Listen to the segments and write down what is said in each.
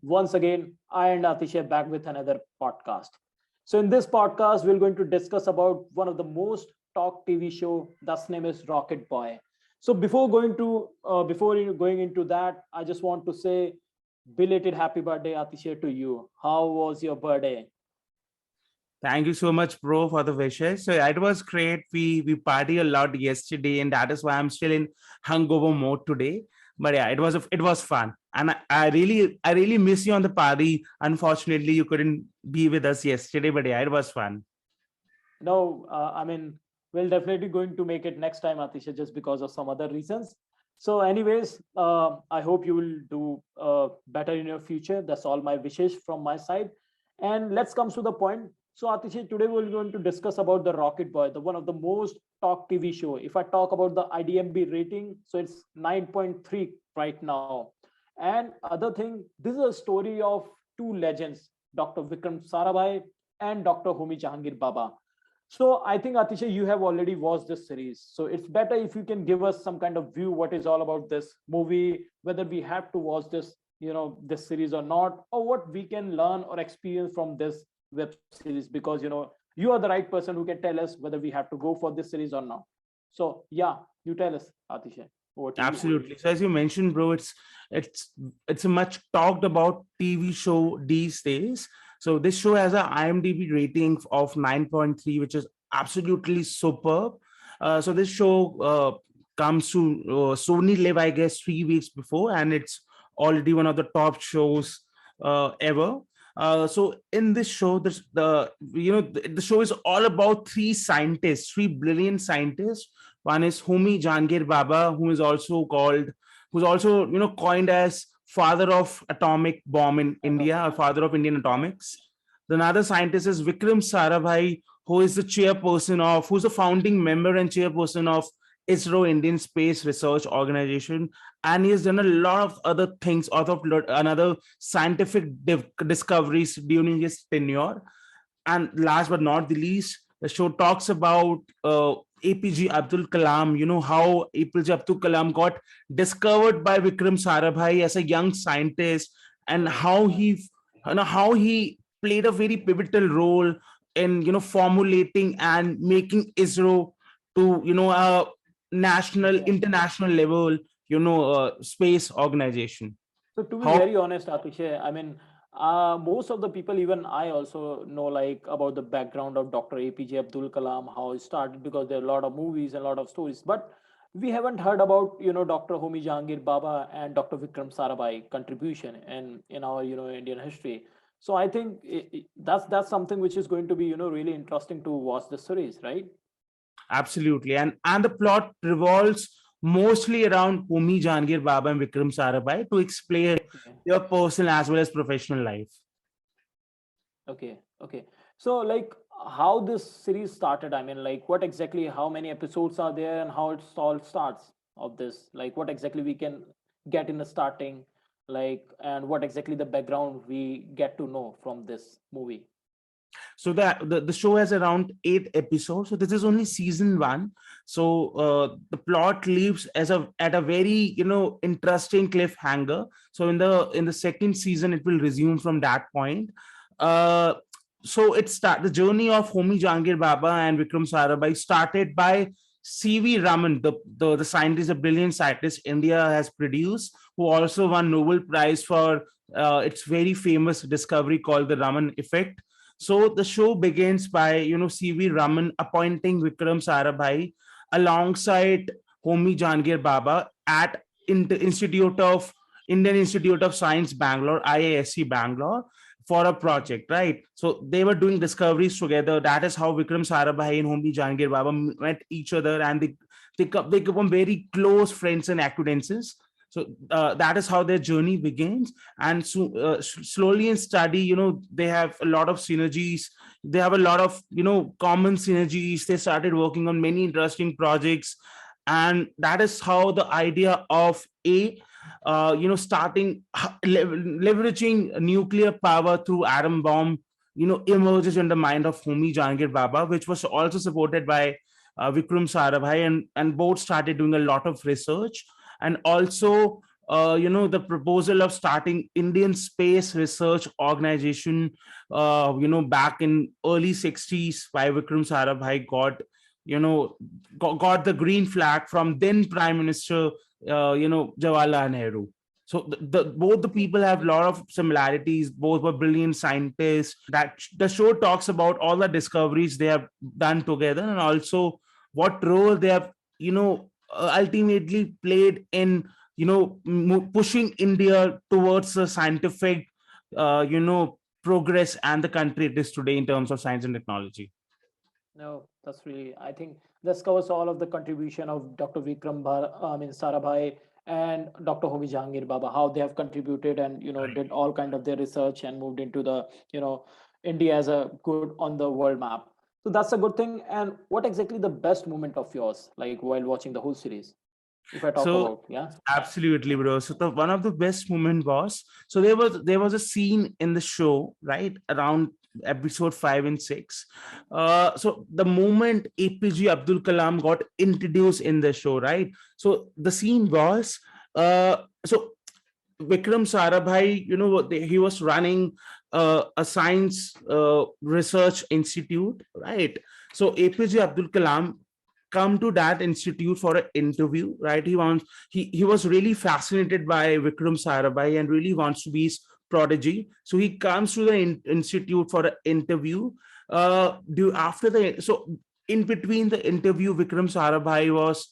Once again, I and Atish are back with another podcast. So in this podcast, we're going to discuss about one of the most talked TV show. That's name is Rocket Boy. So before going into that, I just want to say belated happy birthday, Atish, to you. How was your birthday? Thank you so much, bro, for the wishes. So yeah, it was great. We party a lot yesterday, and that is why I'm still in hungover mode today. But yeah, it was fun, and I really miss you on the party. Unfortunately, you couldn't be with us yesterday, but yeah, it was fun. No, I mean, we're definitely going to make it next time, Atisha, just because of some other reasons. So, anyways, I hope you will do better in your future. That's all my wishes from my side. And let's come to the point. So, Atisha, today we're going to discuss about the Rocket Boy, the one of the most talked TV show. If I talk about the IDMB rating, so it's 9.3 right now. And other thing, this is a story of two legends, Dr. Vikram Sarabhai and Dr. Homi Jahangir Baba. So I think Atisha, you have already watched this series. So it's better if you can give us some kind of view what is all about this movie, whether we have to watch this, this series or not, or what we can learn or experience from this web series, because you are the right person who can tell us whether we have to go for this series or not. So yeah, you tell us, Atisha. Over to you. Absolutely. So as you mentioned, bro, it's it's a much talked about TV show these days. So this show has a IMDb rating of 9.3, which is absolutely superb. So this show comes to Sony Live, I guess, 3 weeks before, and it's already one of the top shows ever. So in this show, the show is all about three brilliant scientists. One is Homi Jahangir Baba, who's also coined as father of atomic bomb in India, or father of Indian atomics. The another scientist is Vikram Sarabhai, who's a founding member and chairperson of ISRO, Indian Space Research Organization, and he has done a lot of other things, another scientific discoveries during his tenure. And last but not the least, the show talks about APJ Abdul Kalam. You know how APJ Abdul Kalam got discovered by Vikram Sarabhai as a young scientist, and how he played a very pivotal role in formulating and making ISRO to a national, Exactly. international level space organization. So to be How very honest, Atishay, I mean, most of the people, even I also know like about the background of Dr. APJ Abdul Kalam, how it started, because there are a lot of movies and a lot of stories. But we haven't heard about Dr. Homi Jahangir Baba and Dr. Vikram Sarabhai contribution in our Indian history. So I think that's something which is going to be really interesting to watch the series, right? Absolutely. And the plot revolves mostly around Homi Jahangir Baba and Vikram Sarabhai to explain Okay. their personal as well as professional life. Okay, okay. So, like, how this series started? I mean, like, what exactly? How many episodes are there, and how it all starts of this? Like, what exactly we can get in the starting, like, and what exactly the background we get to know from this movie? So the show has around 8 episodes. So this is only season one. So the plot leaves at a very interesting cliffhanger. So in the second season, it will resume from that point. Uh, so the journey of Homi Jahangir Baba and Vikram Sarabhai started by C.V. Raman, the scientist, a brilliant scientist India has produced, who also won Nobel Prize for its very famous discovery called the Raman effect. So the show begins by C.V. Raman appointing Vikram Sarabhai alongside Homi Jahangir Baba at in the Indian Institute of Science Bangalore, IISc Bangalore, for a project, right? So they were doing discoveries together. That is how Vikram Sarabhai and Homi Jahangir Baba met each other, and they become very close friends and acquaintances. So that is how their journey begins, and so slowly and steady, they have a lot of synergies. They have a lot of common synergies. They started working on many interesting projects, and that is how the idea of starting leveraging nuclear power through atom bomb emerges in the mind of Homi Jahangir Baba, which was also supported by Vikram Sarabhai, and both started doing a lot of research. And also the proposal of starting Indian Space Research Organization, back in early 60s, by Vikram Sarabhai got the green flag from then Prime Minister, Jawaharlal Nehru. So both the people have a lot of similarities. Both were brilliant scientists. That the show talks about all the discoveries they have done together, and also what role they have, ultimately played in, pushing India towards the scientific, progress and the country it is today in terms of science and technology. No, that's really, I think this covers all of the contribution of Dr. Sarabhai and Dr. Homi Jahangir Baba, how they have contributed and, Right. did all kind of their research and moved into the, India as a good on the world map. So that's a good thing. And what exactly the best moment of yours, like while watching the whole series, if I talk So about, yeah? absolutely, bro. So the one of the best moment was, so there was a scene in the show, right, around episode 5 and 6. So the moment APJ Abdul Kalam got introduced in the show, right? So the scene was, so Vikram Sarabhai, he was running a science research institute, right? So APJ Abdul Kalam come to that institute for an interview, right? He was really fascinated by Vikram Sarabhai and really wants to be his prodigy. So he comes to the institute for an interview. After the so in between the interview, Vikram Sarabhai was,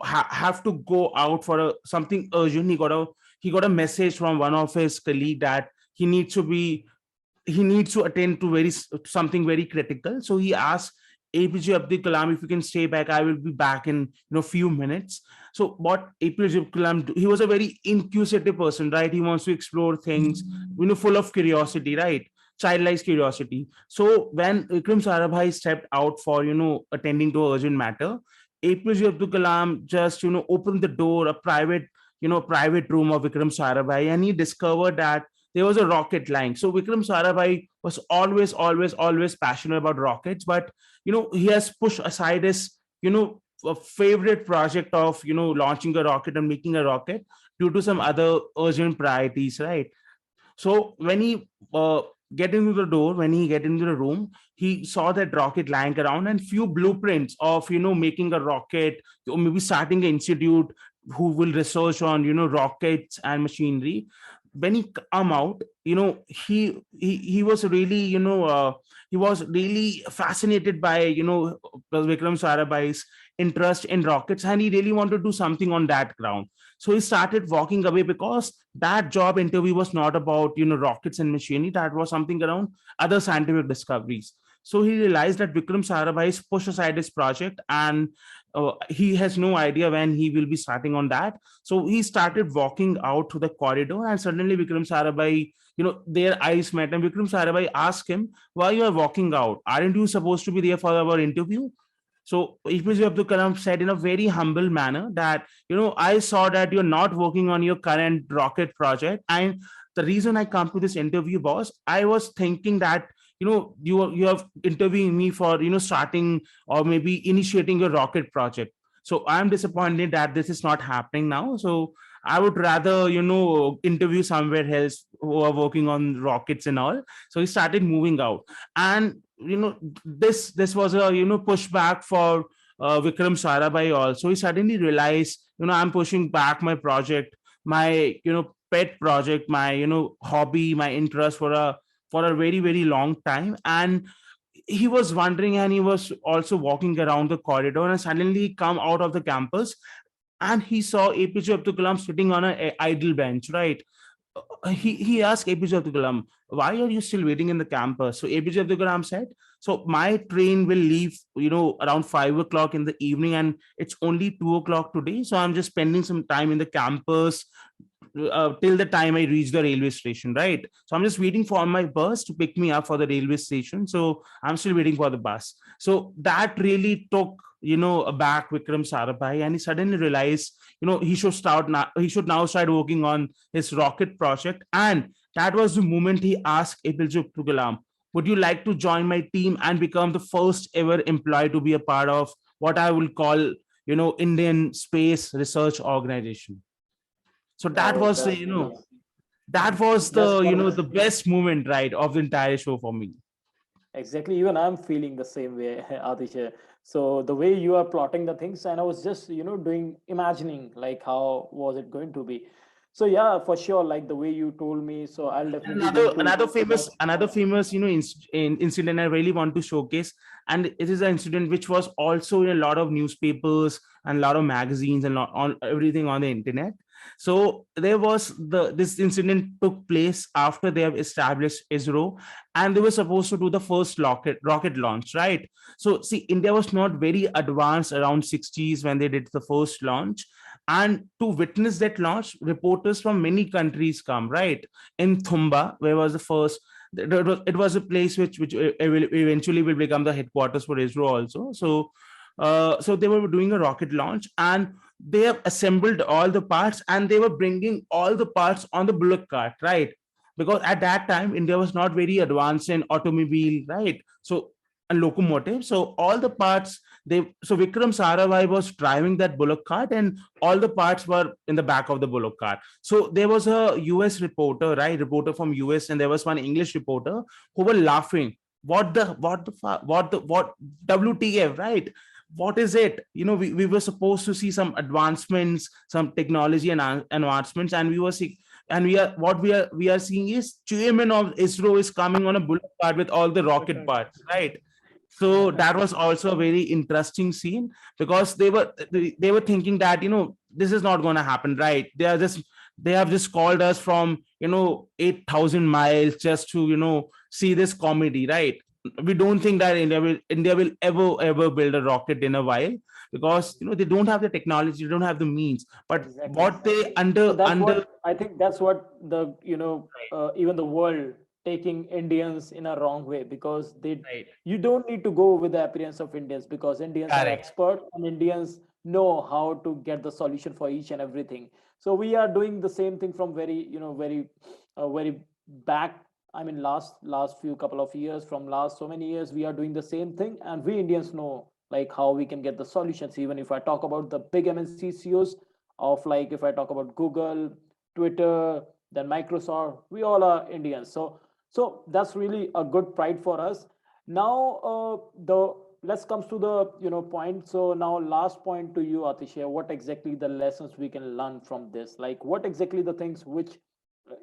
have to go out for something urgent. He got a message from one of his colleague that he needs to attend to something very critical. So he asked APJ Abdul Kalam if you can stay back. I will be back in few minutes. So what APJ Abdul Kalam he was a very inquisitive person, right? He wants to explore things, full of curiosity, right? Childlike curiosity. So when Vikram Sarabhai stepped out for attending to urgent matter, APJ Abdul Kalam just opened the door, a private room of Vikram Sarabhai, and he discovered that there was a rocket lying. So Vikram Sarabhai was always, always, always passionate about rockets, but he has pushed aside his a favorite project of launching a rocket and making a rocket due to some other urgent priorities, right? So when he get into the door, when he get into the room, he saw that rocket lying around and few blueprints of making a rocket, or maybe starting an institute who will research on rockets and machinery. When he come out, he was really he was really fascinated by Vikram Sarabhai's interest in rockets, and he really wanted to do something on that ground. So he started walking away because that job interview was not about rockets and machinery. That was something around other scientific discoveries. So he realized that Vikram Sarabhai pushed aside his project, and he has no idea when he will be starting on that. So he started walking out to the corridor, and suddenly Vikram Sarabhai, their eyes met, and Vikram Sarabhai asked him, "Why you are walking out? Aren't you supposed to be there for our interview?" So APJ Abdul Kalam said in a very humble manner that, I saw that you're not working on your current rocket project. And the reason I come to this interview was I was thinking that, you have interviewing me for, starting or maybe initiating your rocket project. So I'm disappointed that this is not happening now. So I would rather, interview somewhere else who are working on rockets and all. So he started moving out. And this was a pushback for Vikram Sarabhai also. He suddenly realized, I'm pushing back my project, my pet project, my hobby, my interest for a very, very long time. And he was wondering, and he was also walking around the corridor, and suddenly come out of the campus, and he saw APJ Abdul Kalam sitting on an idle bench, right? He asked APJ Abdul Kalam, "Why are you still waiting in the campus?" So APJ Abdul Kalam said, "So my train will leave, around 5 o'clock in the evening, and it's only 2 o'clock today. So I'm just spending some time in the campus till the time I reach the railway station, right? So I'm just waiting for my bus to pick me up for the railway station. So I'm still waiting for the bus." So that really took, aback Vikram Sarabhai, and he suddenly realized, he should now start working on his rocket project. And that was the moment he asked APJ Abdul Kalam, "Would you like to join my team and become the first ever employee to be a part of what I will call, Indian Space Research Organization?" So that Oh, was, that's really, that was that's the, wonderful. the best moment, right, of the entire show for me. Exactly. Even I'm feeling the same way, Aditya. So the way you are plotting the things, and I was just, doing, imagining like how was it going to be. So yeah, for sure, like the way you told me. So I'll And definitely another going to another famous watch. another famous incident I really want to showcase, and it is an incident which was also in a lot of newspapers and a lot of magazines and on everything on the internet. So there was this incident took place after they have established ISRO, and they were supposed to do the first rocket launch, right? So see, India was not very advanced around 60s when they did the first launch, and to witness that launch, reporters from many countries come, right? In Thumba, where was the first. It was a place which will eventually will become the headquarters for Israel also. So they were doing a rocket launch, and they have assembled all the parts, and they were bringing all the parts on the bullock cart, right? Because at that time India was not very advanced in automobile, right? So and locomotive. So all the parts so Vikram Sarabhai was driving that bullock cart, and all the parts were in the back of the bullock cart. So there was a US reporter, right? Reporter from US, and there was one English reporter who were laughing. What WTF, right? What is it? We were supposed to see some advancements, some technology and advancements, and we are seeing is chairman of ISRO is coming on a bullet card with all the rocket parts, right? So that was also a very interesting scene, because they were thinking that this is not going to happen, right? They have just called us from 8,000 miles just to see this comedy, right? We don't think that India will ever build a rocket in a while, because they don't have the technology, they don't have the means. But Exactly. what they So that's under what I think. That's what the even the world taking Indians in a wrong way, because they right, you don't need to go with the appearance of Indians, because Indians are correct, expert and Indians know how to get the solution for each and everything. So we are doing the same thing from very very back. I mean, last few couple of years, from last so many years, we are doing the same thing, and we Indians know like how we can get the solutions. Even if I talk about the big MNC CEOs of, like, if I talk about Google, Twitter, then Microsoft, we all are Indians. So that's really a good pride for us. Now the let's comes to the point. So now last point to you, Atisha, what exactly the lessons we can learn from this? Like, what exactly the things which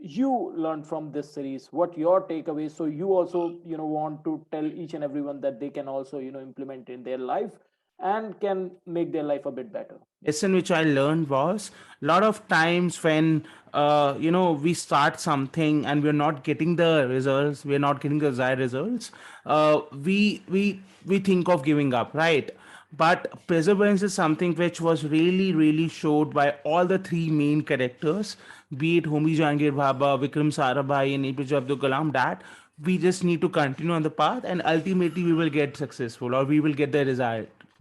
you learned from this series, what your takeaways, so you also want to tell each and everyone that they can also implement in their life and can make their life a bit better. lesson which I learned was, a lot of times when we start something and we're not getting the results, we're not getting the desired results, we think of giving up, right? But perseverance is something which was really really showed by all the three main characters, be it Homi Jahangir Bhabha, Vikram Sarabhai, and APJ Abdul Kalam, that we just need to continue on the path, and ultimately we will get successful, or we will get the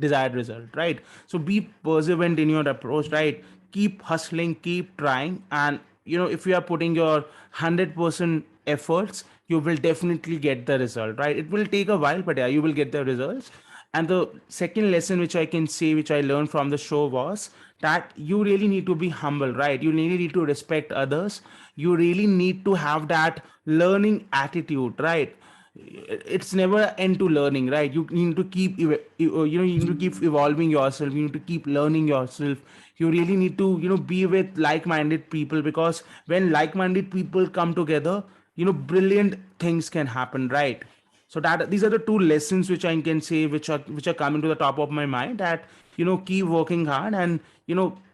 desired result, right? So be perseverant in your approach, right? Keep hustling, keep trying, and if you are putting your 100% efforts, you will definitely get the result, right? It will take a while, but yeah, you will get the results. And the second lesson which I can say, which I learned from the show, was that you really need to be humble, right? You really need to respect others. You really need to have that learning attitude, right? It's never an end to learning, right? You need to keep you need to keep evolving yourself, you need to keep learning yourself. You really need to be with like-minded people, because when like-minded people come together, brilliant things can happen, right? So that these are the two lessons which I can say, which are coming to the top of my mind, that keep working hard, and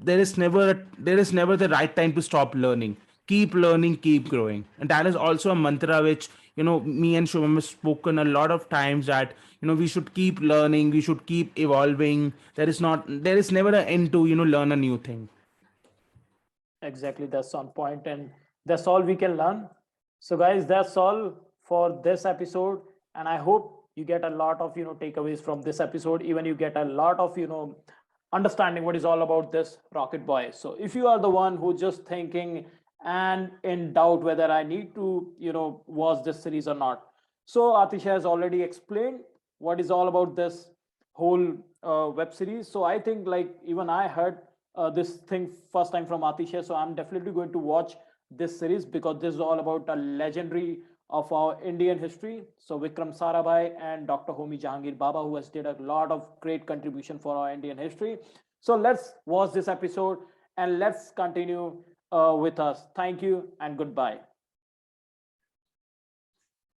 there is never the right time to stop learning. Keep learning, keep growing. And that is also a mantra which me and Shubham have spoken a lot of times, that we should keep learning, we should keep evolving. There is never an end to learn a new thing. Exactly, that's on point, and that's all we can learn. So, guys, that's all for this episode, and I hope you get a lot of takeaways from this episode. Even you get a lot of understanding what is all about this Rocket Boy. So, if you are the one who just thinking and in doubt whether I need to watch this series or not, so Atisha has already explained what is all about this whole web series. So I think, like, even I heard this thing first time from Atisha. So I'm definitely going to watch this series because this is all about a legendary of our Indian history. So Vikram Sarabhai and Dr. Homi Jahangir Baba, who has did a lot of great contribution for our Indian history. So let's watch this episode and let's continue with us. Thank you and goodbye.